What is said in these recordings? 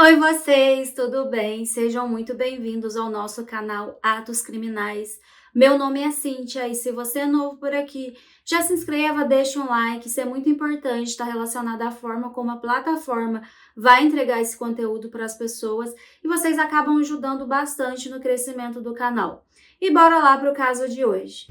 Oi vocês, tudo bem? Sejam muito bem-vindos ao nosso canal Atos Criminais. Meu nome é Cíntia e se você é novo por aqui, já se inscreva, deixe um like, isso é muito importante, está relacionado à forma como a plataforma vai entregar esse conteúdo para as pessoas e vocês acabam ajudando bastante no crescimento do canal. E bora lá para o caso de hoje.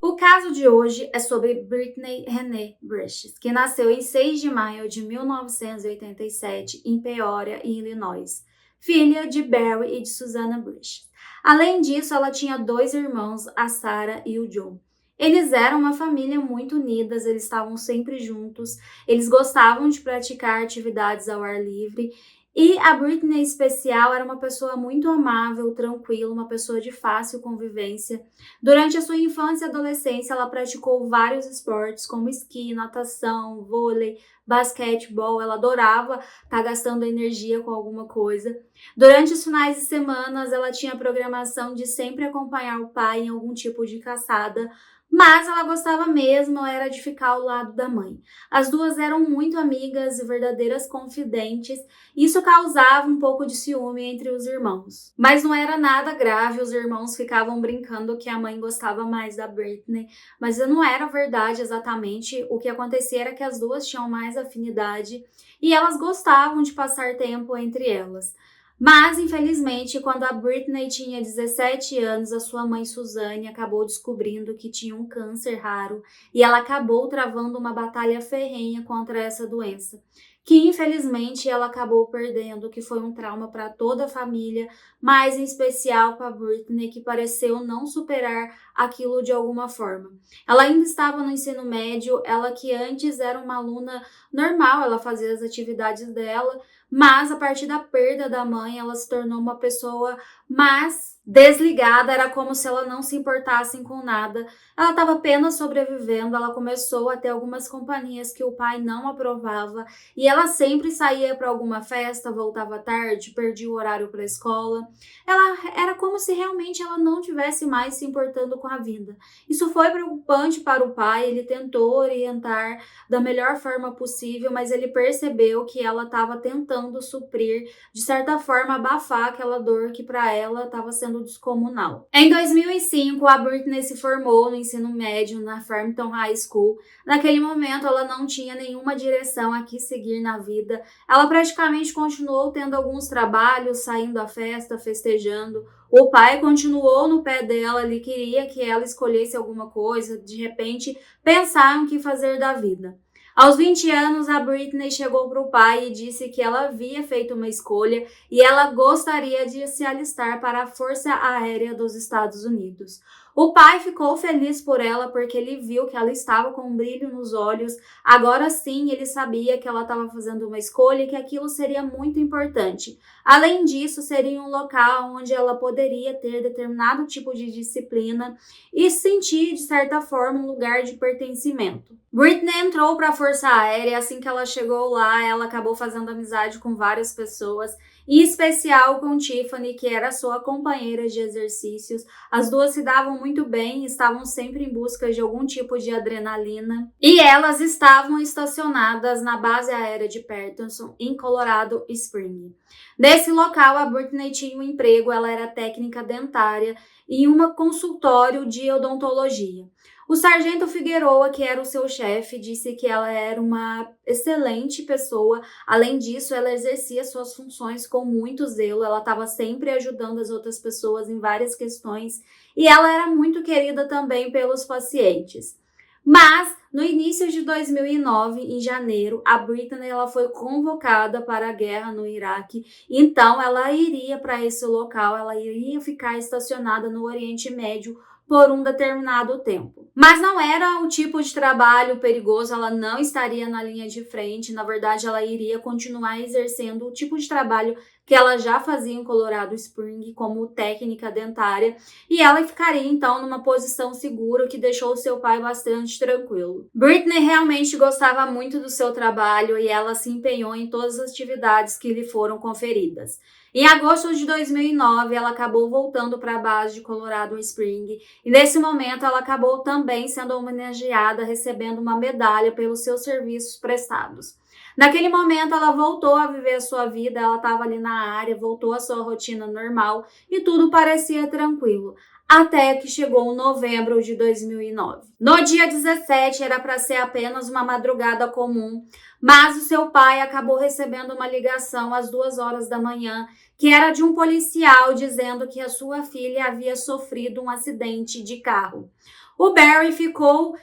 O caso de hoje é sobre Brittany Renee Bridges, que nasceu em 6 de maio de 1987 em Peoria, Illinois, filha de Barry e de Susanna Bridges. Além disso, ela tinha dois irmãos, a Sarah e o John. Eles eram uma família muito unidas, eles estavam sempre juntos, eles gostavam de praticar atividades ao ar livre e a Britney, em especial, era uma pessoa muito amável, tranquila, uma pessoa de fácil convivência. Durante a sua infância e adolescência, ela praticou vários esportes, como esqui, natação, vôlei, basquetebol. Ela adorava estar gastando energia com alguma coisa. Durante os finais de semana, ela tinha a programação de sempre acompanhar o pai em algum tipo de caçada, mas ela gostava mesmo era de ficar ao lado da mãe. As duas eram muito amigas e verdadeiras confidentes. Isso causava um pouco de ciúme entre os irmãos. Mas não era nada grave, os irmãos ficavam brincando que a mãe gostava mais da Britney, mas não era verdade exatamente. O que acontecia era que as duas tinham mais afinidade e elas gostavam de passar tempo entre elas. Mas, infelizmente, quando a Britney tinha 17 anos, a sua mãe Suzanne acabou descobrindo que tinha um câncer raro e ela acabou travando uma batalha ferrenha contra essa doença, que infelizmente ela acabou perdendo, que foi um trauma para toda a família, mas em especial para a Britney, que pareceu não superar aquilo de alguma forma. Ela ainda estava no ensino médio, ela que antes era uma aluna normal, ela fazia as atividades dela, mas a partir da perda da mãe, ela se tornou uma pessoa mais desligada, era como se ela não se importasse com nada. Ela estava apenas sobrevivendo, ela começou a ter algumas companhias que o pai não aprovava e ela sempre saía para alguma festa, voltava tarde, perdia o horário para a escola. Ela era como se realmente ela não tivesse mais se importando com a vida. Isso foi preocupante para o pai, ele tentou orientar da melhor forma possível, mas ele percebeu que ela estava tentando suprir, de certa forma, abafar aquela dor que para ela estava sendo descomunal. Em 2005, a Britney se formou no ensino médio na Farmington High School. Naquele momento, ela não tinha nenhuma direção a que seguir na vida. Ela praticamente continuou tendo alguns trabalhos, saindo à festa, festejando. O pai continuou no pé dela, ele queria que ela escolhesse alguma coisa, de repente pensar em o que fazer da vida. Aos 20 anos, a Britney chegou para o pai e disse que ela havia feito uma escolha e ela gostaria de se alistar para a Força Aérea dos Estados Unidos. O pai ficou feliz por ela porque ele viu que ela estava com um brilho nos olhos. Agora sim, ele sabia que ela estava fazendo uma escolha e que aquilo seria muito importante. Além disso, seria um local onde ela poderia ter determinado tipo de disciplina e sentir, de certa forma, um lugar de pertencimento. Britney entrou para a Força Aérea e assim que ela chegou lá, ela acabou fazendo amizade com várias pessoas, em especial com Tiffany, que era sua companheira de exercícios. As duas se davam muito bem, estavam sempre em busca de algum tipo de adrenalina. E elas estavam estacionadas na base aérea de Patterson, em Colorado Springs. Nesse local, a Britney tinha um emprego, ela era técnica dentária em um consultório de odontologia. O sargento Figueroa, que era o seu chefe, disse que ela era uma excelente pessoa. Além disso, ela exercia suas funções com muito zelo. Ela estava sempre ajudando as outras pessoas em várias questões e ela era muito querida também pelos pacientes. Mas, no início de 2009, em janeiro, a Britney ela foi convocada para a guerra no Iraque. Então, ela iria para esse local, ela iria ficar estacionada no Oriente Médio por um determinado tempo. Mas não era o tipo de trabalho perigoso, ela não estaria na linha de frente, na verdade ela iria continuar exercendo o tipo de trabalho que ela já fazia em Colorado Springs como técnica dentária e ela ficaria então numa posição segura, o que deixou seu pai bastante tranquilo. Britney realmente gostava muito do seu trabalho e ela se empenhou em todas as atividades que lhe foram conferidas. Em agosto de 2009, ela acabou voltando para a base de Colorado Springs e nesse momento ela acabou também sendo homenageada, recebendo uma medalha pelos seus serviços prestados. Naquele momento, ela voltou a viver a sua vida, ela estava ali na área, voltou à sua rotina normal e tudo parecia tranquilo. Até que chegou novembro de 2009. No dia 17, era para ser apenas uma madrugada comum, mas o seu pai acabou recebendo uma ligação às 2 horas da manhã, que era de um policial dizendo que a sua filha havia sofrido um acidente de carro. O Barry ficou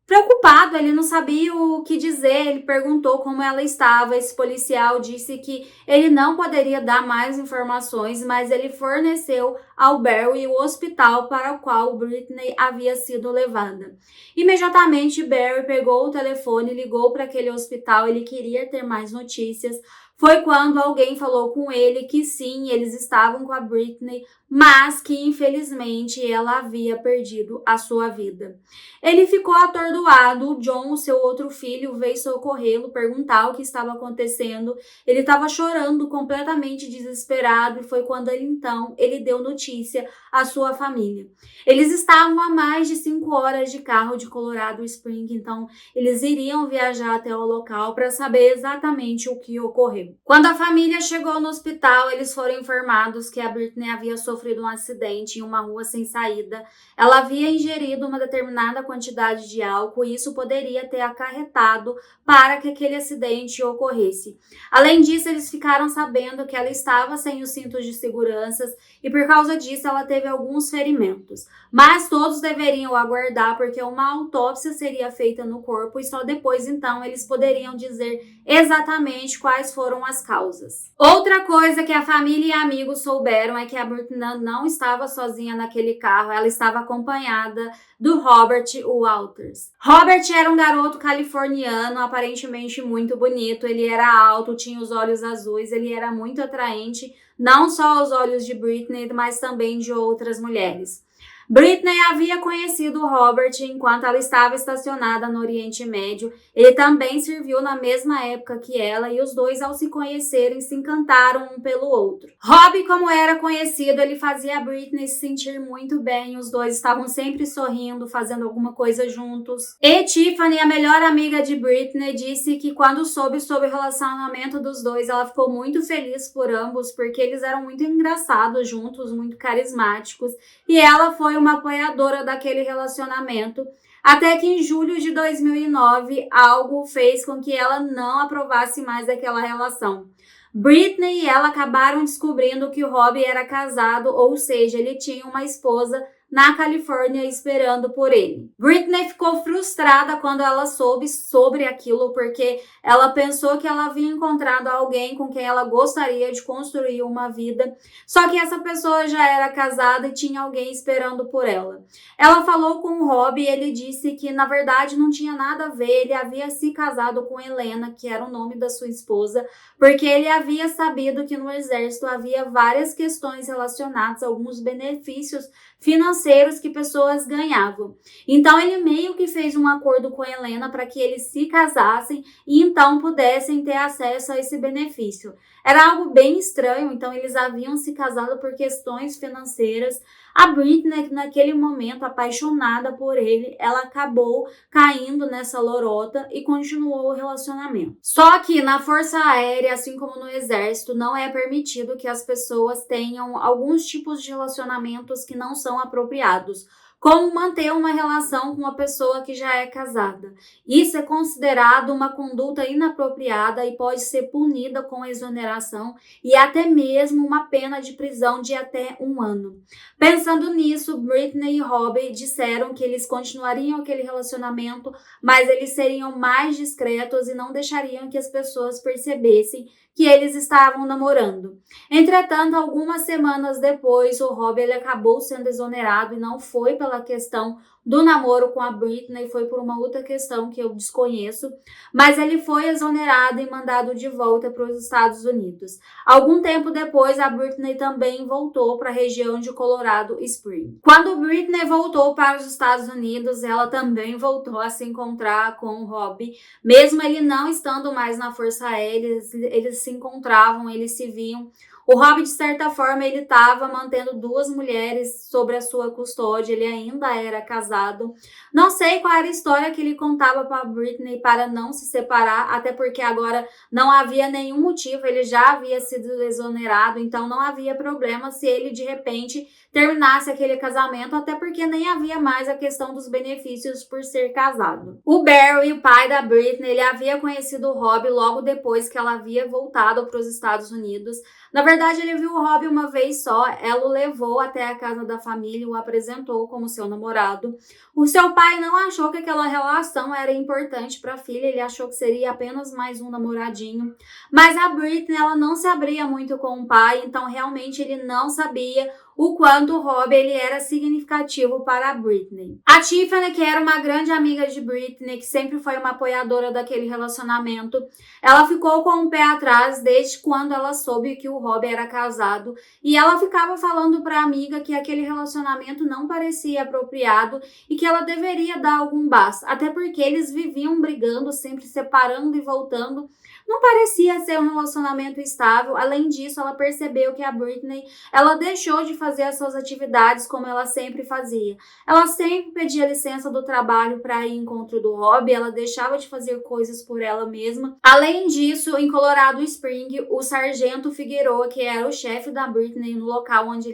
preocupado, ele não sabia o que dizer, ele perguntou como ela estava. Esse policial disse que ele não poderia dar mais informações, mas ele forneceu ao Barry o hospital para o qual Britney havia sido levada. Imediatamente, Barry pegou o telefone e ligou para aquele hospital, ele queria ter mais notícias. Foi quando alguém falou com ele que sim, eles estavam com a Britney, mas que infelizmente ela havia perdido a sua vida. Ele ficou atordoado. O John, seu outro filho, veio socorrê-lo, perguntar o que estava acontecendo. Ele estava chorando, completamente desesperado, e foi quando ele deu notícia à sua família. Eles estavam a mais de 5 horas de carro de Colorado Springs, então eles iriam viajar até o local para saber exatamente o que ocorreu. Quando a família chegou no hospital, eles foram informados que a Britney havia sofrido um acidente em uma rua sem saída. Ela havia ingerido uma determinada quantidade de álcool e isso poderia ter acarretado para que aquele acidente ocorresse. Além disso, eles ficaram sabendo que ela estava sem os cintos de segurança e por causa disso ela teve alguns ferimentos. Mas todos deveriam aguardar porque uma autópsia seria feita no corpo e só depois então eles poderiam dizer exatamente quais foram as causas. Outra coisa que a família e amigos souberam é que a Britney não estava sozinha naquele carro, ela estava acompanhada do Robert Walters. Robert era um garoto californiano, aparentemente muito bonito, ele era alto, tinha os olhos azuis, ele era muito atraente, não só aos olhos de Britney, mas também de outras mulheres. Britney havia conhecido Robert enquanto ela estava estacionada no Oriente Médio. Ele também serviu na mesma época que ela e os dois, ao se conhecerem, se encantaram um pelo outro. Rob, como era conhecido, ele fazia a Britney se sentir muito bem. Os dois estavam sempre sorrindo, fazendo alguma coisa juntos. E Tiffany, a melhor amiga de Britney, disse que quando soube sobre o relacionamento dos dois, ela ficou muito feliz por ambos, porque eles eram muito engraçados juntos, muito carismáticos. E ela foi uma apoiadora daquele relacionamento, até que em julho de 2009, algo fez com que ela não aprovasse mais aquela relação. Britney e ela acabaram descobrindo que o Rob era casado, ou seja, ele tinha uma esposa na Califórnia esperando por ele. Britney ficou frustrada quando ela soube sobre aquilo, porque ela pensou que ela havia encontrado alguém com quem ela gostaria de construir uma vida, só que essa pessoa já era casada e tinha alguém esperando por ela. Ela falou com o Rob e ele disse que na verdade não tinha nada a ver, ele havia se casado com Helena, que era o nome da sua esposa, porque ele havia sabido que no exército havia várias questões relacionadas a alguns benefícios financeiros que pessoas ganhavam. Então ele meio que fez um acordo com a Helena para que eles se casassem e então pudessem ter acesso a esse benefício. Era algo bem estranho, então eles haviam se casado por questões financeiras. A Britney, naquele momento, apaixonada por ele, ela acabou caindo nessa lorota e continuou o relacionamento. Só que na Força Aérea, assim como no Exército, não é permitido que as pessoas tenham alguns tipos de relacionamentos que não são apropriados, como manter uma relação com uma pessoa que já é casada. Isso é considerado uma conduta inapropriada e pode ser punida com exoneração e até mesmo uma pena de prisão de até 1 ano. Pensando nisso, Britney e Robbie disseram que eles continuariam aquele relacionamento, mas eles seriam mais discretos e não deixariam que as pessoas percebessem que eles estavam namorando. Entretanto, algumas semanas depois, o Robbie ele acabou sendo exonerado e não foi pela questão do namoro com a Britney, foi por uma outra questão que eu desconheço, mas ele foi exonerado e mandado de volta para os Estados Unidos. Algum tempo depois, a Britney também voltou para a região de Colorado Springs. Quando Britney voltou para os Estados Unidos, ela também voltou a se encontrar com o Robbie, mesmo ele não estando mais na Força Aérea, eles se encontravam, eles se viam. O Rob, de certa forma, ele estava mantendo duas mulheres sob a sua custódia, ele ainda era casado. Não sei qual era a história que ele contava para Britney para não se separar, até porque agora não havia nenhum motivo, ele já havia sido exonerado, então não havia problema se ele de repente terminasse aquele casamento, até porque nem havia mais a questão dos benefícios por ser casado. O Barry, o pai da Britney, ele havia conhecido o Rob logo depois que ela havia voltado para os Estados Unidos. Na verdade, ele viu o Rob uma vez só, ela o levou até a casa da família e o apresentou como seu namorado. O seu pai não achou que aquela relação era importante para a filha, ele achou que seria apenas mais um namoradinho. Mas a Britney, ela não se abria muito com o pai, então realmente ele não sabia o quanto o Rob ele era significativo para a Britney. A Tiffany, que era uma grande amiga de Britney, que sempre foi uma apoiadora daquele relacionamento, ela ficou com o pé atrás desde quando ela soube que o Rob era casado, e ela ficava falando para a amiga que aquele relacionamento não parecia apropriado e que ela deveria dar algum basta, até porque eles viviam brigando, sempre separando e voltando. Não parecia ser um relacionamento estável. Além disso, ela percebeu que a Britney, ela deixou de fazer as suas atividades como ela sempre fazia. Ela sempre pedia licença do trabalho para ir em encontro do Rob, ela deixava de fazer coisas por ela mesma. Além disso, em Colorado Spring, o sargento Figueroa, que era o chefe da Britney no local onde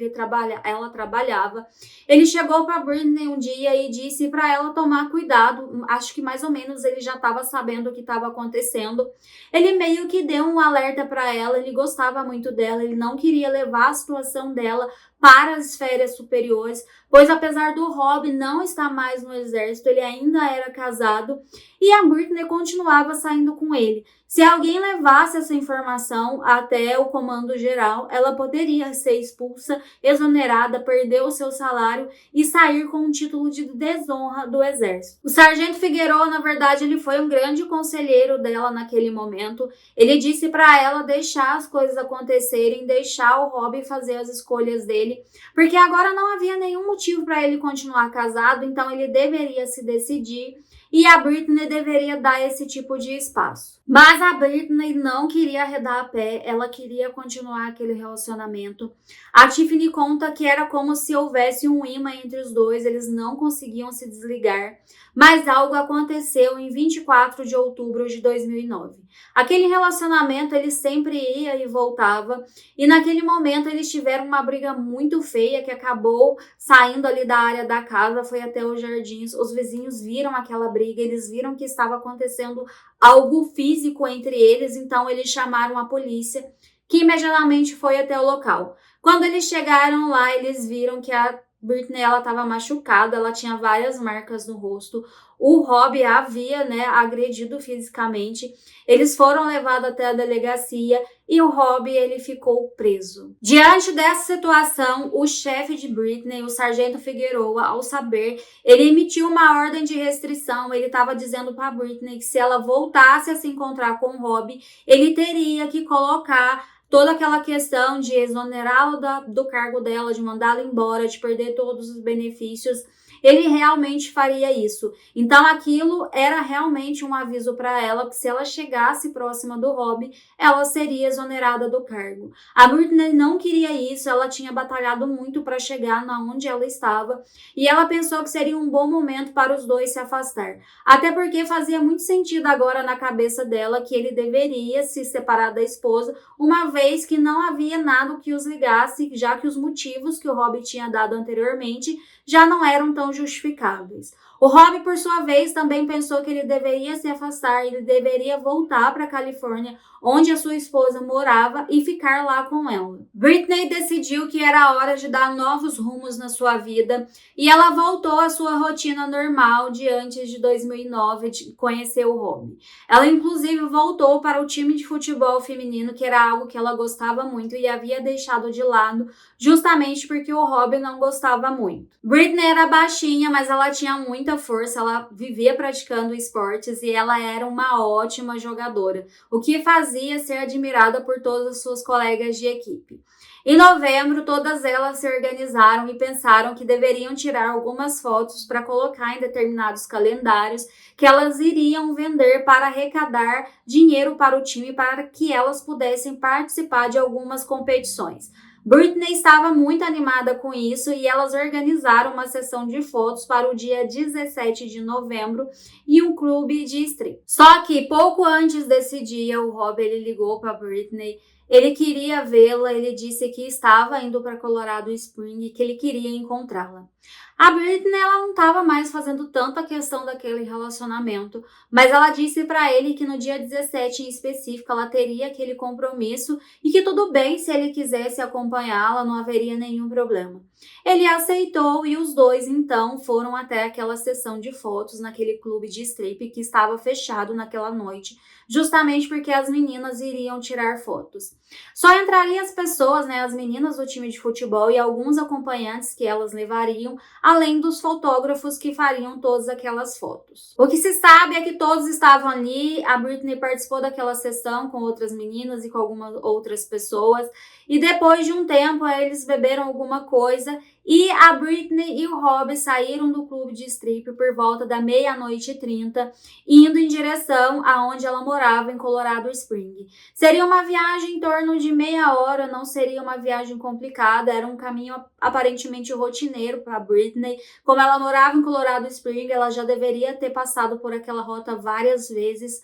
ela trabalhava, ele chegou para Britney um dia e disse para ela tomar cuidado. Acho que mais ou menos ele já estava sabendo o que estava acontecendo. Ele meio que deu um alerta para ela, ele gostava muito dela, ele não queria levar a situação dela para as esferas superiores, pois apesar do Rob não estar mais no exército, ele ainda era casado e a Britney continuava saindo com ele. Se alguém levasse essa informação até o comando geral, ela poderia ser expulsa, exonerada, perder o seu salário e sair com um título de desonra do exército. O sargento Figueroa, na verdade, ele foi um grande conselheiro dela naquele momento. Ele disse para ela deixar as coisas acontecerem, deixar o Rob fazer as escolhas dele, porque agora não havia nenhum motivo para ele continuar casado, então ele deveria se decidir e a Britney deveria dar esse tipo de espaço. Mas a Britney não queria arredar a pé, ela queria continuar aquele relacionamento. A Tiffany conta que era como se houvesse um imã entre os dois, eles não conseguiam se desligar. Mas algo aconteceu em 24 de outubro de 2009. Aquele relacionamento, ele sempre ia e voltava, e naquele momento eles tiveram uma briga muito feia que acabou saindo ali da área da casa, foi até os jardins. Os vizinhos viram aquela briga, eles viram que estava acontecendo algo físico entre eles, então eles chamaram a polícia, que imediatamente foi até o local. Quando eles chegaram lá, eles viram que a Britney, ela estava machucada, ela tinha várias marcas no rosto. O Rob a havia, agredido fisicamente. Eles foram levados até a delegacia e o Rob, ele ficou preso. Diante dessa situação, o chefe de Britney, o sargento Figueroa, ao saber, ele emitiu uma ordem de restrição. Ele estava dizendo para Britney que se ela voltasse a se encontrar com o Rob, ele teria que colocar toda aquela questão de exonerá-la do cargo dela, de mandá-la embora, de perder todos os benefícios. Ele realmente faria isso. Então aquilo era realmente um aviso para ela que se ela chegasse próxima do Rob, ela seria exonerada do cargo. A Britney não queria isso, ela tinha batalhado muito para chegar na onde ela estava e ela pensou que seria um bom momento para os dois se afastar. Até porque fazia muito sentido agora na cabeça dela que ele deveria se separar da esposa, uma vez que não havia nada que os ligasse, já que os motivos que o Rob tinha dado anteriormente já não eram tão justificáveis. O Rob, por sua vez, também pensou que ele deveria se afastar, ele deveria voltar para a Califórnia, onde a sua esposa morava, e ficar lá com ela. Britney decidiu que era hora de dar novos rumos na sua vida e ela voltou à sua rotina normal de antes de 2009, de conhecer o Rob. Ela, inclusive, voltou para o time de futebol feminino, que era algo que ela gostava muito e havia deixado de lado, justamente porque o Rob não gostava muito. Britney era baixinha, mas ela tinha muito muita força, ela vivia praticando esportes e ela era uma ótima jogadora, o que fazia ser admirada por todas as suas colegas de equipe. Em novembro, todas elas se organizaram e pensaram que deveriam tirar algumas fotos para colocar em determinados calendários que elas iriam vender para arrecadar dinheiro para o time para que elas pudessem participar de algumas competições. Britney estava muito animada com isso e elas organizaram uma sessão de fotos para o dia 17 de novembro em um clube de strip. Só que pouco antes desse dia, o Rob ele ligou para Britney. Ele queria vê-la, ele disse que estava indo para Colorado Spring e que ele queria encontrá-la. A Britney ela não estava mais fazendo tanta questão daquele relacionamento, mas ela disse para ele que no dia 17 em específico ela teria aquele compromisso e que tudo bem se ele quisesse acompanhá-la, não haveria nenhum problema. Ele aceitou e os dois então foram até aquela sessão de fotos naquele clube de strip que estava fechado naquela noite, justamente porque as meninas iriam tirar fotos. Só entrariam as pessoas, as meninas do time de futebol e alguns acompanhantes que elas levariam, além dos fotógrafos que fariam todas aquelas fotos. O que se sabe é que todos estavam ali, a Britney participou daquela sessão com outras meninas e com algumas outras pessoas, e depois de um tempo eles beberam alguma coisa e a Britney e o Rob saíram do clube de strip por volta da 00:30, indo em direção aonde ela morava, em Colorado Spring. Seria uma viagem em torno de meia hora, não seria uma viagem complicada, era um caminho aparentemente rotineiro para Britney. Como ela morava em Colorado Spring, ela já deveria ter passado por aquela rota várias vezes.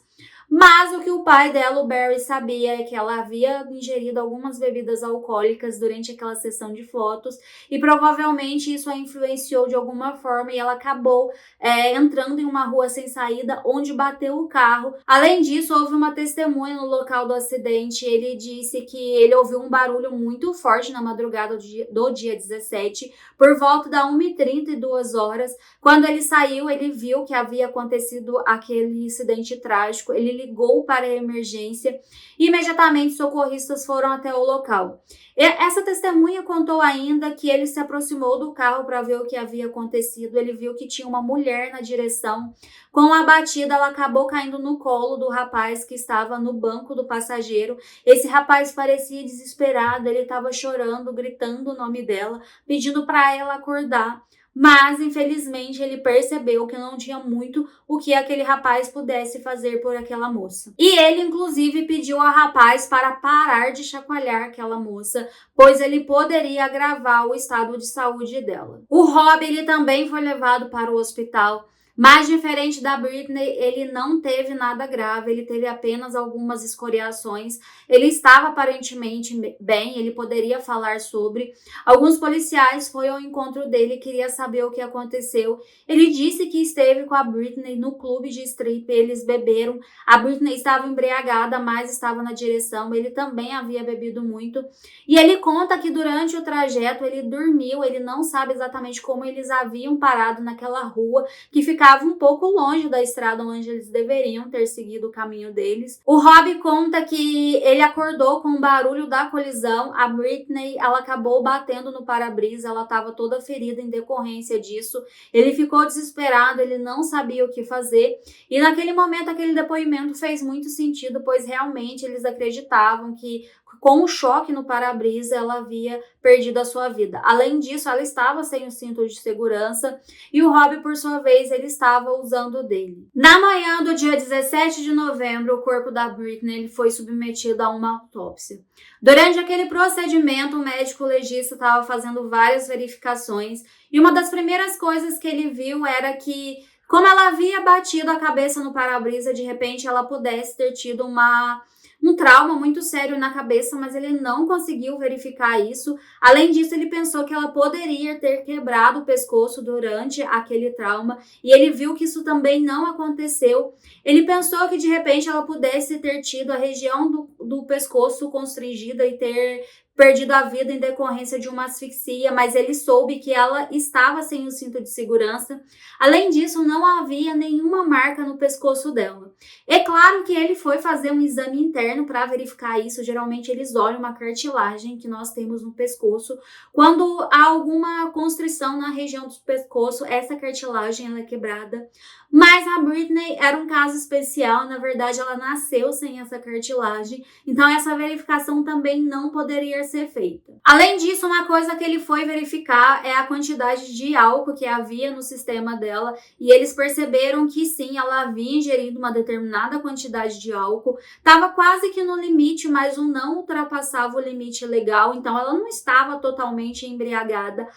Mas o que o pai dela, o Barry, sabia é que ela havia ingerido algumas bebidas alcoólicas durante aquela sessão de fotos e provavelmente isso a influenciou de alguma forma e ela acabou entrando em uma rua sem saída onde bateu o carro. Além disso, houve uma testemunha no local do acidente. Ele disse que ele ouviu um barulho muito forte na madrugada do dia 17, por volta da 1:30 e 2 horas. Quando ele saiu, ele viu que havia acontecido aquele incidente trágico. Ele ligou para a emergência e imediatamente socorristas foram até o local. Essa testemunha contou ainda que ele se aproximou do carro para ver o que havia acontecido. Ele viu que tinha uma mulher na direção. Com a batida, ela acabou caindo no colo do rapaz que estava no banco do passageiro. Esse rapaz parecia desesperado, ele estava chorando, gritando o nome dela, pedindo para ela acordar. Mas, infelizmente, ele percebeu que não tinha muito o que aquele rapaz pudesse fazer por aquela moça. E ele, inclusive, pediu ao rapaz para parar de chacoalhar aquela moça, pois ele poderia agravar o estado de saúde dela. O Rob, ele também foi levado para o hospital. Mas diferente da Britney, ele não teve nada grave, ele teve apenas algumas escoriações. Ele estava aparentemente bem, ele poderia falar sobre. Alguns policiais foram ao encontro dele e queria saber o que aconteceu. Ele disse que esteve com a Britney no clube de strip, eles beberam. A Britney estava embriagada, mas estava na direção, ele também havia bebido muito. E ele conta que durante o trajeto ele dormiu, ele não sabe exatamente como eles haviam parado naquela rua, que ficava um pouco longe da estrada onde eles deveriam ter seguido o caminho deles. O Rob conta que ele acordou com o barulho da colisão. A Britney, ela acabou batendo no para-brisa, ela estava toda ferida em decorrência disso. Ele ficou desesperado, ele não sabia o que fazer. E naquele momento, aquele depoimento fez muito sentido, pois realmente eles acreditavam que com o choque no para-brisa, ela havia perdido a sua vida. Além disso, ela estava sem o cinto de segurança e o Rob, por sua vez, ele estava usando o dele. Na manhã do dia 17 de novembro, o corpo da Britney ele foi submetido a uma autópsia. Durante aquele procedimento, o médico legista estava fazendo várias verificações e uma das primeiras coisas que ele viu era que, como ela havia batido a cabeça no para-brisa, de repente ela pudesse ter tido um trauma muito sério na cabeça, mas ele não conseguiu verificar isso. Além disso, ele pensou que ela poderia ter quebrado o pescoço durante aquele trauma e ele viu que isso também não aconteceu. Ele pensou que de repente ela pudesse ter tido a região do pescoço constrangida e ter perdido a vida em decorrência de uma asfixia, mas ele soube que ela estava sem o cinto de segurança. Além disso, não havia nenhuma marca no pescoço dela. É claro que ele foi fazer um exame interno para verificar isso. Geralmente eles olham uma cartilagem que nós temos no pescoço. Quando há alguma constrição na região do pescoço, essa cartilagem ela é quebrada. Mas a Britney era um caso especial, na verdade ela nasceu sem essa cartilagem, então essa verificação também não poderia ser feita. Além disso, uma coisa que ele foi verificar é a quantidade de álcool que havia no sistema dela, e eles perceberam que sim, ela havia ingerido uma determinada quantidade de álcool, estava quase que no limite, mas não ultrapassava o limite legal, então ela não estava totalmente embriagada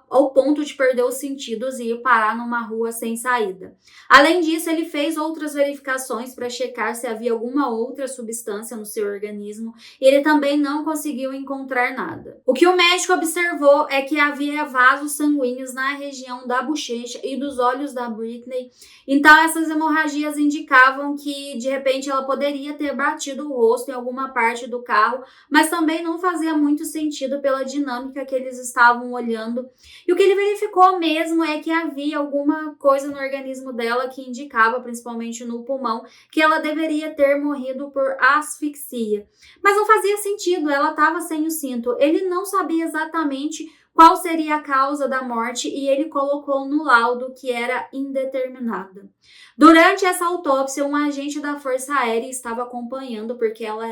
ao ponto de perder os sentidos e ir parar numa rua sem saída. Além disso, ele fez outras verificações para checar se havia alguma outra substância no seu organismo e ele também não conseguiu encontrar nada. O que o médico observou é que havia vasos sanguíneos na região da bochecha e dos olhos da Britney, então essas hemorragias indicavam que de repente ela poderia ter batido o rosto em alguma parte do carro, mas também não fazia muito sentido pela dinâmica que eles estavam olhando. E o que ele verificou mesmo é que havia alguma coisa no organismo dela que indicava, principalmente no pulmão, que ela deveria ter morrido por asfixia. Mas não fazia sentido, ela estava sem o cinto. Ele não sabia exatamente qual seria a causa da morte e ele colocou no laudo que era indeterminada. Durante essa autópsia, um agente da Força Aérea estava acompanhando, porque ela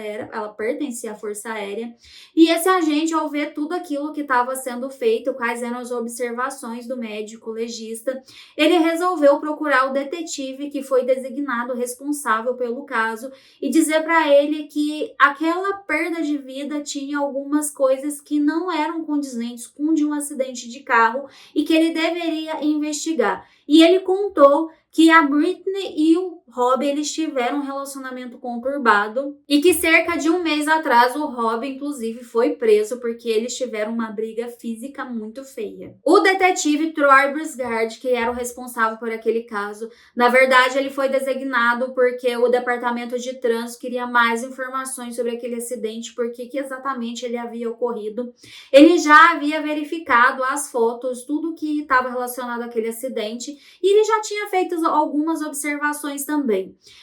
pertencia à Força Aérea, e esse agente, ao ver tudo aquilo que estava sendo feito, quais eram as observações do médico legista, ele resolveu procurar o detetive que foi designado responsável pelo caso e dizer para ele que aquela perda de vida tinha algumas coisas que não eram condizentes com de um acidente de carro e que ele deveria investigar. E ele contou que a Britney e o Rob, eles tiveram um relacionamento conturbado e que cerca de um mês atrás o Rob, inclusive, foi preso porque eles tiveram uma briga física muito feia. O detetive Troy Brisgard, que era o responsável por aquele caso, na verdade ele foi designado porque o departamento de trânsito queria mais informações sobre aquele acidente, porque que exatamente ele havia ocorrido. Ele já havia verificado as fotos, tudo que estava relacionado àquele acidente, e ele já tinha feito algumas observações também.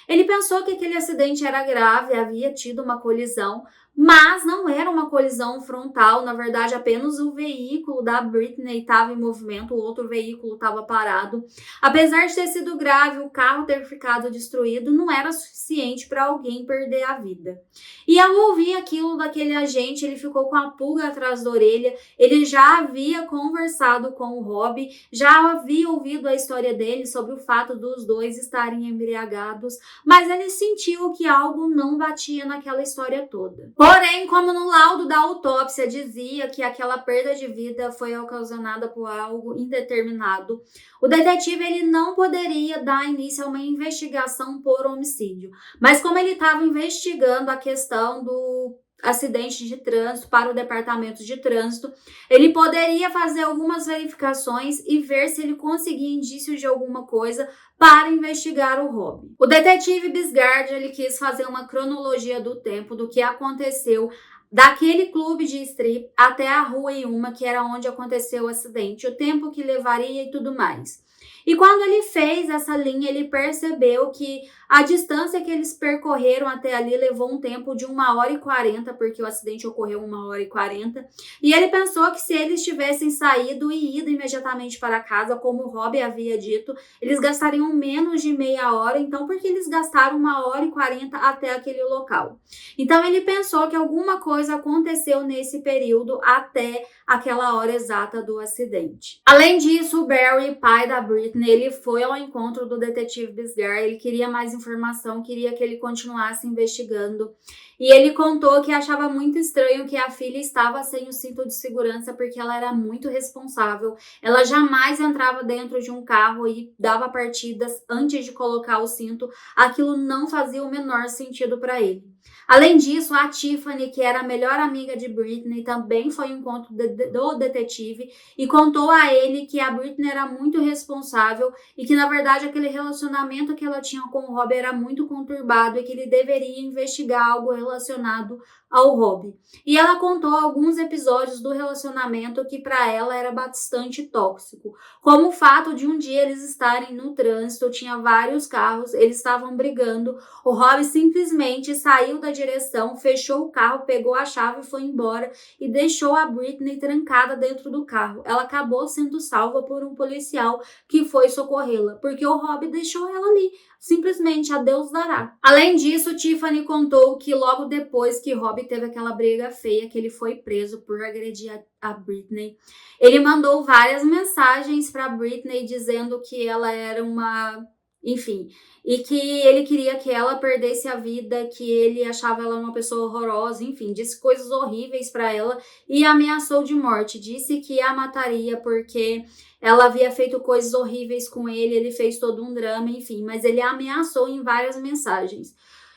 Ele pensou que aquele acidente era grave, havia tido uma colisão, mas não era uma colisão frontal, na verdade apenas o veículo da Britney estava em movimento, o outro veículo estava parado. Apesar de ter sido grave, o carro ter ficado destruído não era suficiente para alguém perder a vida. E ao ouvir aquilo daquele agente, ele ficou com a pulga atrás da orelha, ele já havia conversado com o Rob, já havia ouvido a história dele sobre o fato dos dois estarem embriagados, mas ele sentiu que algo não batia naquela história toda. Porém, como no laudo da autópsia dizia que aquela perda de vida foi ocasionada por algo indeterminado, o detetive ele não poderia dar início a uma investigação por homicídio. Mas como ele estava investigando a questão do acidente de trânsito para o departamento de trânsito, ele poderia fazer algumas verificações e ver se ele conseguia indícios de alguma coisa para investigar o Rob. O detetive Brisgard ele quis fazer uma cronologia do tempo do que aconteceu daquele clube de strip até a rua Yuma, que era onde aconteceu o acidente, o tempo que levaria e tudo mais. E quando ele fez essa linha, ele percebeu que a distância que eles percorreram até ali levou um tempo de 1h40, porque o acidente ocorreu 1h40. E ele pensou que se eles tivessem saído e ido imediatamente para casa, como o Rob havia dito, eles gastariam menos de meia hora. Então, por que eles gastaram 1h40 até aquele local? Então, ele pensou que alguma coisa aconteceu nesse período até aquela hora exata do acidente. Além disso, o Barry, pai da Britney, ele foi ao encontro do detetive Brisgard, ele queria mais informação, queria que ele continuasse investigando. E ele contou que achava muito estranho que a filha estava sem o cinto de segurança porque ela era muito responsável. Ela jamais entrava dentro de um carro e dava partidas antes de colocar o cinto. Aquilo não fazia o menor sentido para ele. Além disso, a Tiffany, que era a melhor amiga de Britney, também foi ao encontro do detetive e contou a ele que a Britney era muito responsável e que, na verdade, aquele relacionamento que ela tinha com o Rob era muito conturbado e que ele deveria investigar algo relacionado ao Rob. E ela contou alguns episódios do relacionamento que para ela era bastante tóxico, como o fato de um dia eles estarem no trânsito, tinha vários carros, eles estavam brigando, o Rob simplesmente saiu da direção, fechou o carro, pegou a chave e foi embora e deixou a Britney trancada dentro do carro. Ela acabou sendo salva por um policial que foi socorrê-la, porque o Rob deixou ela ali. Simplesmente a Deus dará. Além disso, Tiffany contou que logo depois que Rob teve aquela briga feia, que ele foi preso por agredir a Britney, ele mandou várias mensagens para Britney dizendo que ela era uma... Enfim, e que ele queria que ela perdesse a vida, que ele achava ela uma pessoa horrorosa, enfim, disse coisas horríveis para ela e ameaçou de morte, disse que a mataria porque ela havia feito coisas horríveis com ele fez todo um drama, enfim, mas ele a ameaçou em várias mensagens.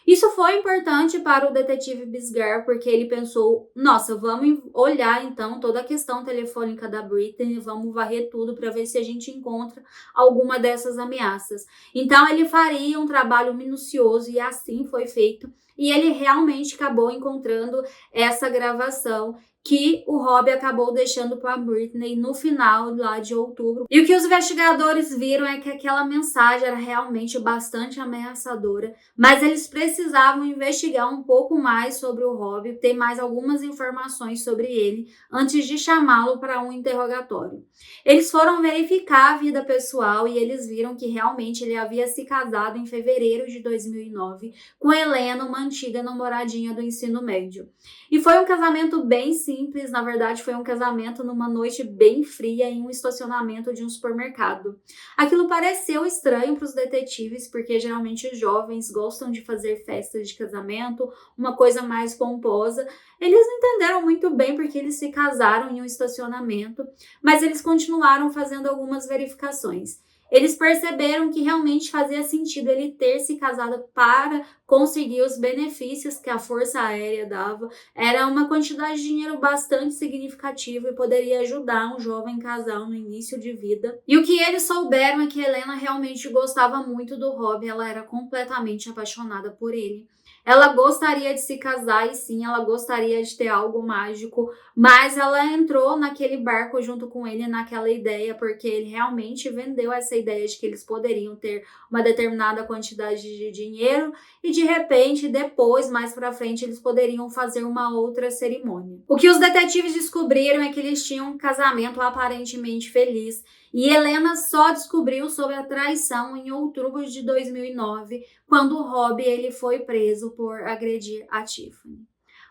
Isso foi importante para o detetive Bisgar, porque ele pensou, nossa, vamos olhar então toda a questão telefônica da Britney, vamos varrer tudo para ver se a gente encontra alguma dessas ameaças. Então ele faria um trabalho minucioso e assim foi feito. E ele realmente acabou encontrando essa gravação que o Rob acabou deixando para Britney no final lá de outubro. E o que os investigadores viram é que aquela mensagem era realmente bastante ameaçadora, mas eles precisavam investigar um pouco mais sobre o Rob, ter mais algumas informações sobre ele antes de chamá-lo para um interrogatório. Eles foram verificar a vida pessoal e eles viram que realmente ele havia se casado em fevereiro de 2009 com Helena, uma antiga namoradinha do ensino médio. E foi um casamento bem simples, na verdade foi um casamento numa noite bem fria em um estacionamento de um supermercado. Aquilo pareceu estranho para os detetives, porque geralmente os jovens gostam de fazer festas de casamento, uma coisa mais pomposa. Eles não entenderam muito bem porque eles se casaram em um estacionamento, mas eles continuaram fazendo algumas verificações. Eles perceberam que realmente fazia sentido ele ter se casado para conseguir os benefícios que a Força Aérea dava. Era uma quantidade de dinheiro bastante significativa e poderia ajudar um jovem casal no início de vida. E o que eles souberam é que Helena realmente gostava muito do Rob, ela era completamente apaixonada por ele. Ela gostaria de se casar e sim, ela gostaria de ter algo mágico, mas ela entrou naquele barco junto com ele naquela ideia, porque ele realmente vendeu essa ideia de que eles poderiam ter uma determinada quantidade de dinheiro e de repente, depois, mais pra frente, eles poderiam fazer uma outra cerimônia. O que os detetives descobriram é que eles tinham um casamento aparentemente feliz e Helena só descobriu sobre a traição em outubro de 2009, quando o Rob ele foi preso por agredir a Tiffany.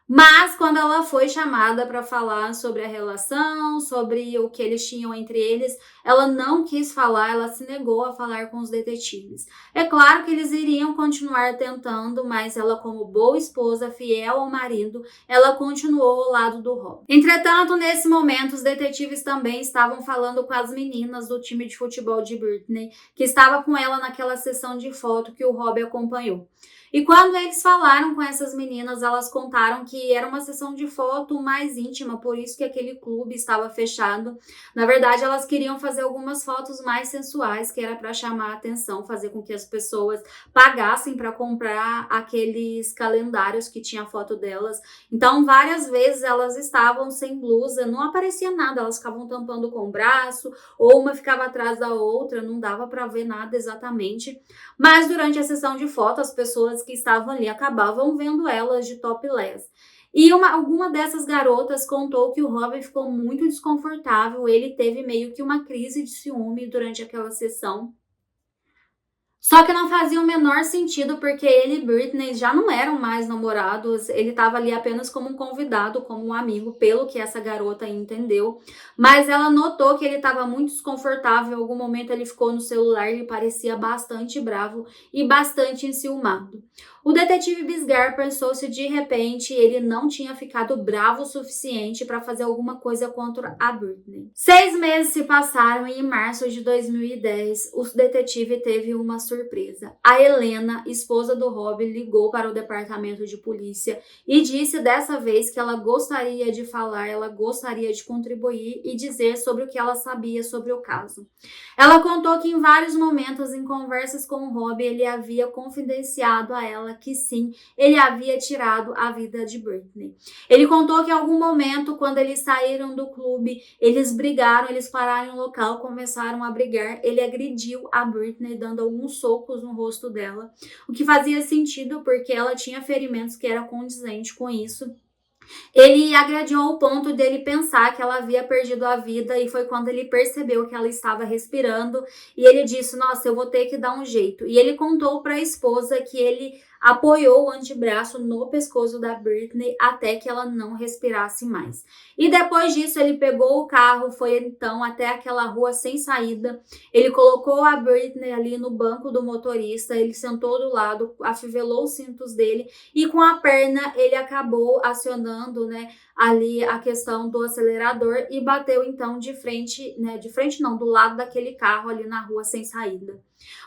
Mas quando ela foi chamada para falar sobre a relação, sobre o que eles tinham entre eles, ela não quis falar, ela se negou a falar com os detetives. É claro que eles iriam continuar tentando, mas ela, como boa esposa, fiel ao marido, ela continuou ao lado do Rob. Entretanto, nesse momento, os detetives também estavam falando com as meninas do time de futebol de Britney, que estava com ela naquela sessão de foto que o Rob acompanhou. E quando eles falaram com essas meninas, elas contaram que era uma sessão de foto mais íntima, por isso que aquele clube estava fechado. Na verdade, elas queriam fazer algumas fotos mais sensuais, que era para chamar a atenção, fazer com que as pessoas pagassem para comprar aqueles calendários que tinha a foto delas. Então, várias vezes elas estavam sem blusa, não aparecia nada, elas ficavam tampando com o braço, ou uma ficava atrás da outra, não dava para ver nada exatamente. Mas durante a sessão de foto, as pessoas que estavam ali acabavam vendo elas de topless. E alguma dessas garotas contou que o Rob ficou muito desconfortável, ele teve meio que uma crise de ciúme durante aquela sessão. Só que não fazia o menor sentido, porque ele e Britney já não eram mais namorados, ele estava ali apenas como um convidado, como um amigo, pelo que essa garota entendeu. Mas ela notou que ele estava muito desconfortável, em algum momento ele ficou no celular, ele parecia bastante bravo e bastante enciumado. O detetive Bisgar pensou se de repente ele não tinha ficado bravo o suficiente para fazer alguma coisa contra a Britney. 6 meses se passaram e em março de 2010, o detetive teve uma surpresa. A Helena, esposa do Rob, ligou para o departamento de polícia e disse dessa vez que ela gostaria de falar, ela gostaria de contribuir e dizer sobre o que ela sabia sobre o caso. Ela contou que em vários momentos em conversas com o Rob, ele havia confidenciado a ela que sim, ele havia tirado a vida de Britney. Ele contou que em algum momento, quando eles saíram do clube, eles brigaram, eles pararam no local, começaram a brigar, ele agrediu a Britney, dando alguns socos no rosto dela, o que fazia sentido porque ela tinha ferimentos que eram condizentes com isso. Ele agrediu ao ponto dele pensar que ela havia perdido a vida e foi quando ele percebeu que ela estava respirando e ele disse, nossa, eu vou ter que dar um jeito. E ele contou para a esposa que ele apoiou o antebraço no pescoço da Britney até que ela não respirasse mais. E depois disso ele pegou o carro, foi então até aquela rua sem saída, ele colocou a Britney ali no banco do motorista, ele sentou do lado, afivelou os cintos dele e com a perna ele acabou acionando, ali a questão do acelerador e bateu então de frente não, do lado daquele carro ali na rua sem saída.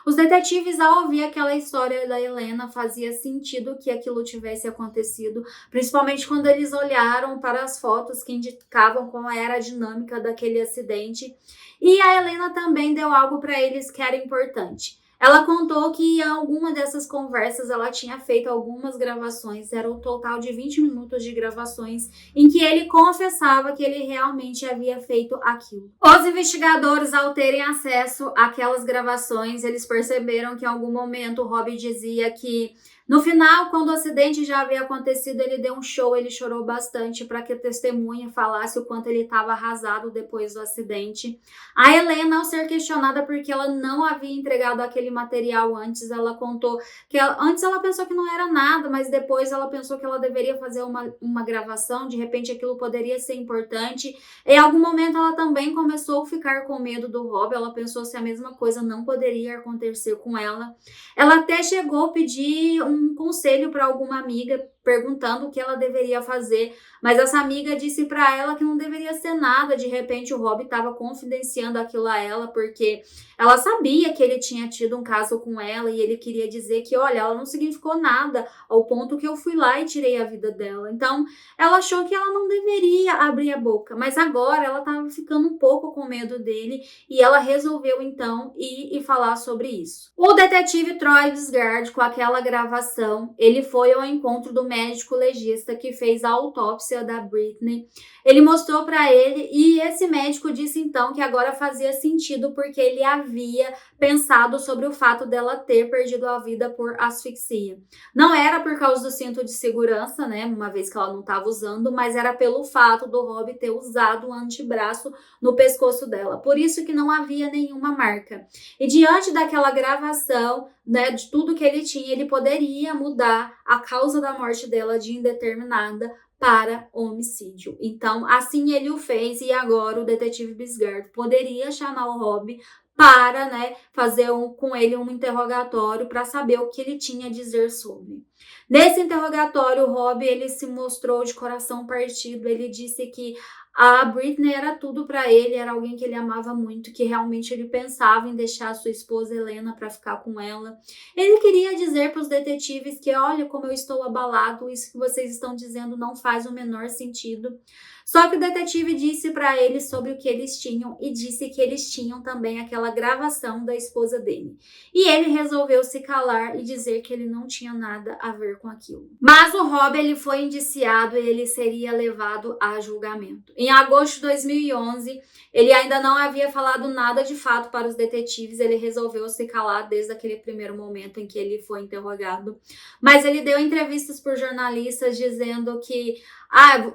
Os detetives, ao ouvir aquela história da Helena, fazia sentido que aquilo tivesse acontecido, principalmente quando eles olharam para as fotos que indicavam como era a dinâmica daquele acidente. E a Helena também deu algo para eles que era importante. Ela contou que em alguma dessas conversas ela tinha feito algumas gravações, era um total de 20 minutos de gravações, em que ele confessava que ele realmente havia feito aquilo. Os investigadores, ao terem acesso àquelas gravações, eles perceberam que em algum momento o Rob dizia que no final, quando o acidente já havia acontecido, ele deu um show, ele chorou bastante para que a testemunha falasse o quanto ele estava arrasado depois do acidente. A Helena, ao ser questionada porque ela não havia entregado aquele material antes, ela contou que antes ela pensou que não era nada, mas depois ela pensou que ela deveria fazer uma gravação, de repente aquilo poderia ser importante. Em algum momento ela também começou a ficar com medo do Rob, ela pensou se a mesma coisa não poderia acontecer com ela. Ela até chegou a pedir um conselho para alguma amiga, perguntando o que ela deveria fazer, mas essa amiga disse para ela que não deveria ser nada, de repente o Rob estava confidenciando aquilo a ela, porque ela sabia que ele tinha tido um caso com ela e ele queria dizer que, olha, ela não significou nada ao ponto que eu fui lá e tirei a vida dela. Então, ela achou que ela não deveria abrir a boca, mas agora ela estava ficando um pouco com medo dele e ela resolveu então ir e falar sobre isso. O detetive Troy Bisgard, com aquela gravação, ele foi ao encontro do médico legista que fez a autópsia da Britney. Ele mostrou para ele e esse médico disse então que agora fazia sentido porque ele havia pensado sobre o fato dela ter perdido a vida por asfixia. Não era por causa do cinto de segurança, uma vez que ela não estava usando, mas era pelo fato do Rob ter usado o antebraço no pescoço dela. Por isso que não havia nenhuma marca. E diante daquela gravação, de tudo que ele tinha, ele poderia mudar a causa da morte dela de indeterminada para homicídio. Então, assim ele o fez e agora o detetive Bisgard poderia chamar o Rob para, fazer com ele um interrogatório para saber o que ele tinha a dizer sobre. Nesse interrogatório, o Rob, ele se mostrou de coração partido, ele disse que a Britney era tudo para ele, era alguém que ele amava muito, que realmente ele pensava em deixar a sua esposa Helena para ficar com ela. Ele queria dizer para os detetives que, olha como eu estou abalado, isso que vocês estão dizendo não faz o menor sentido. Só que o detetive disse para eles sobre o que eles tinham e disse que eles tinham também aquela gravação da esposa dele. E ele resolveu se calar e dizer que ele não tinha nada a ver com aquilo. Mas o Rob, ele foi indiciado e ele seria levado a julgamento. Em agosto de 2011, ele ainda não havia falado nada de fato para os detetives, ele resolveu se calar desde aquele primeiro momento em que ele foi interrogado. Mas ele deu entrevistas por jornalistas dizendo que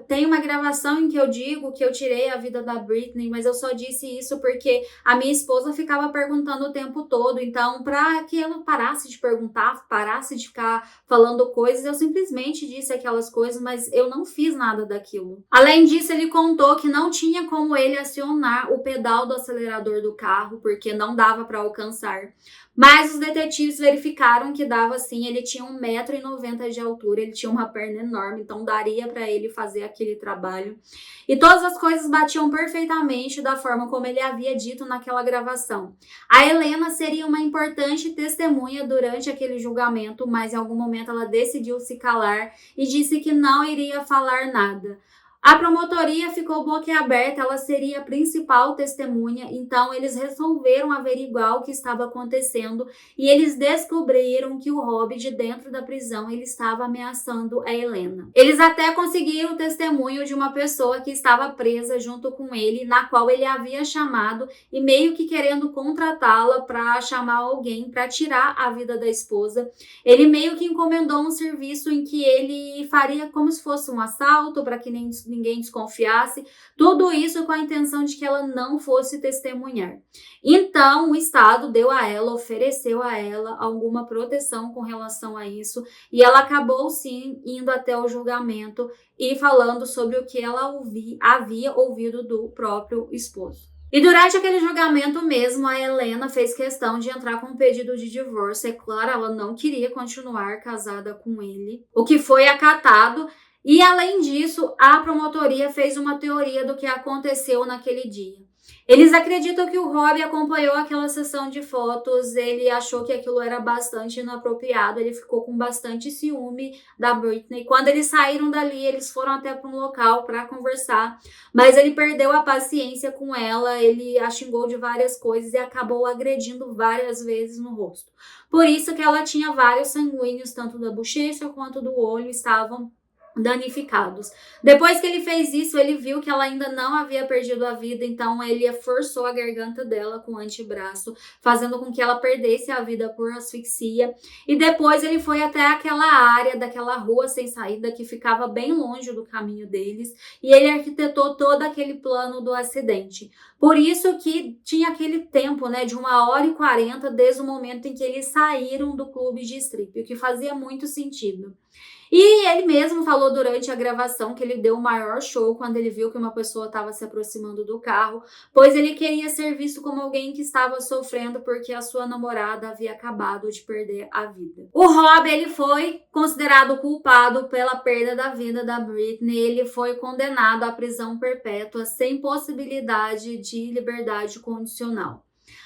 tem uma gravação em que eu digo que eu tirei a vida da Britney, mas eu só disse isso porque a minha esposa ficava perguntando o tempo todo, então para que ela parasse de perguntar, parasse de ficar falando coisas, eu simplesmente disse aquelas coisas, mas eu não fiz nada daquilo. Além disso, ele contou comentou que não tinha como ele acionar o pedal do acelerador do carro, porque não dava para alcançar. Mas os detetives verificaram que dava sim, ele tinha 1,90 m de altura, ele tinha uma perna enorme, então daria para ele fazer aquele trabalho. E todas as coisas batiam perfeitamente da forma como ele havia dito naquela gravação. A Helena seria uma importante testemunha durante aquele julgamento, mas em algum momento ela decidiu se calar e disse que não iria falar nada. A promotoria ficou boquiaberta, ela seria a principal testemunha, então eles resolveram averiguar o que estava acontecendo e eles descobriram que o Rob, de dentro da prisão, ele estava ameaçando a Helena. Eles até conseguiram o testemunho de uma pessoa que estava presa junto com ele, na qual ele havia chamado e meio que querendo contratá-la para chamar alguém para tirar a vida da esposa. Ele meio que encomendou um serviço em que ele faria como se fosse um assalto para que ninguém desconfiasse, tudo isso com a intenção de que ela não fosse testemunhar. Então, o Estado deu a ela, ofereceu a ela alguma proteção com relação a isso, e ela acabou sim indo até o julgamento e falando sobre o que ela havia ouvido do próprio esposo. E durante aquele julgamento mesmo, a Helena fez questão de entrar com um pedido de divórcio. É claro, ela não queria continuar casada com ele, o que foi acatado. E além disso, a promotoria fez uma teoria do que aconteceu naquele dia. Eles acreditam que o Rob acompanhou aquela sessão de fotos, ele achou que aquilo era bastante inapropriado, ele ficou com bastante ciúme da Britney. Quando eles saíram dali, eles foram até para um local para conversar, mas ele perdeu a paciência com ela, ele a xingou de várias coisas e acabou agredindo várias vezes no rosto. Por isso que ela tinha vários sanguíneos, tanto da bochecha quanto do olho, estavam danificados. Depois que ele fez isso, ele viu que ela ainda não havia perdido a vida, então ele forçou a garganta dela com o antebraço, fazendo com que ela perdesse a vida por asfixia. E depois ele foi até aquela área daquela rua sem saída que ficava bem longe do caminho deles, e ele arquitetou todo aquele plano do acidente. Por isso que tinha aquele tempo, né, de 1h40 desde o momento em que eles saíram do clube de strip, o que fazia muito sentido. E ele mesmo falou durante a gravação que ele deu o maior show quando ele viu que uma pessoa estava se aproximando do carro, pois ele queria ser visto como alguém que estava sofrendo porque a sua namorada havia acabado de perder a vida. O Rob, ele foi considerado culpado pela perda da vida da Britney, ele foi condenado à prisão perpétua sem possibilidade de liberdade condicional.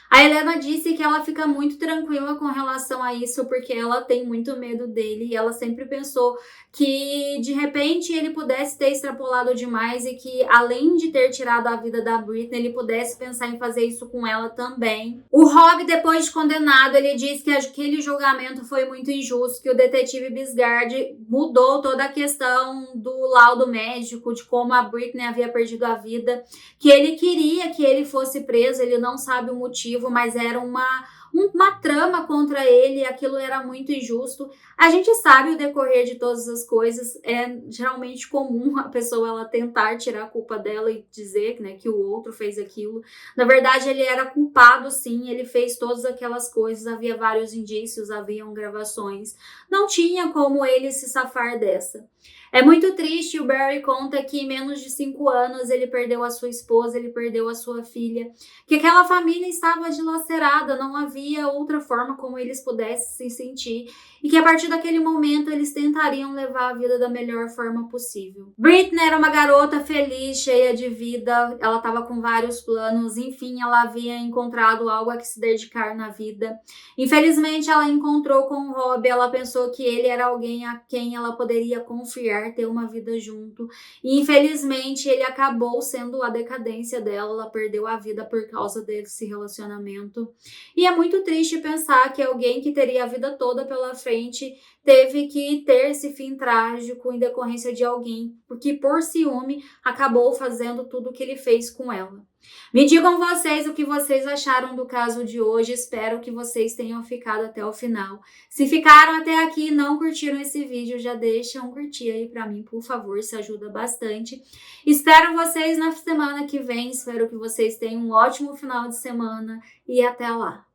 A Helena disse que ela fica muito tranquila com relação a isso porque ela tem muito medo dele e ela sempre pensou que de repente ele pudesse ter extrapolado demais e que além de ter tirado a vida da Britney, ele pudesse pensar em fazer isso com ela também. O Rob, depois de condenado, ele disse que aquele julgamento foi muito injusto, que o detetive Bisgard mudou toda a questão do laudo médico, de como a Britney havia perdido a vida, que ele queria que ele fosse preso, ele não sabe o motivo, mas era uma trama contra ele, aquilo era muito injusto. A gente sabe o decorrer de todas as coisas, é geralmente comum a pessoa ela tentar tirar a culpa dela e dizer, né, que o outro fez aquilo. Na verdade, ele era culpado sim, ele fez todas aquelas coisas, havia vários indícios, haviam gravações. Não tinha como ele se safar dessa. É muito triste, o Barry conta que em menos de 5 anos ele perdeu a sua esposa, ele perdeu a sua filha, que aquela família estava dilacerada, não havia outra forma como eles pudessem se sentir e que a partir daquele momento eles tentariam levar a vida da melhor forma possível. Britney era uma garota feliz, cheia de vida, ela estava com vários planos, enfim, ela havia encontrado algo a que se dedicar na vida. Infelizmente, ela encontrou com o Rob, ela pensou que ele era alguém a quem ela poderia confiar, ter uma vida junto. E infelizmente ele acabou sendo a decadência dela, ela perdeu a vida por causa desse relacionamento. E é muito triste pensar que alguém que teria a vida toda pela frente teve que ter esse fim trágico em decorrência de alguém, porque por ciúme acabou fazendo tudo o que ele fez com ela. Me digam vocês o que vocês acharam do caso de hoje, espero que vocês tenham ficado até o final. Se ficaram até aqui e não curtiram esse vídeo, já deixa um curtir aí pra mim, por favor, isso ajuda bastante. Espero vocês na semana que vem, espero que vocês tenham um ótimo final de semana e até lá!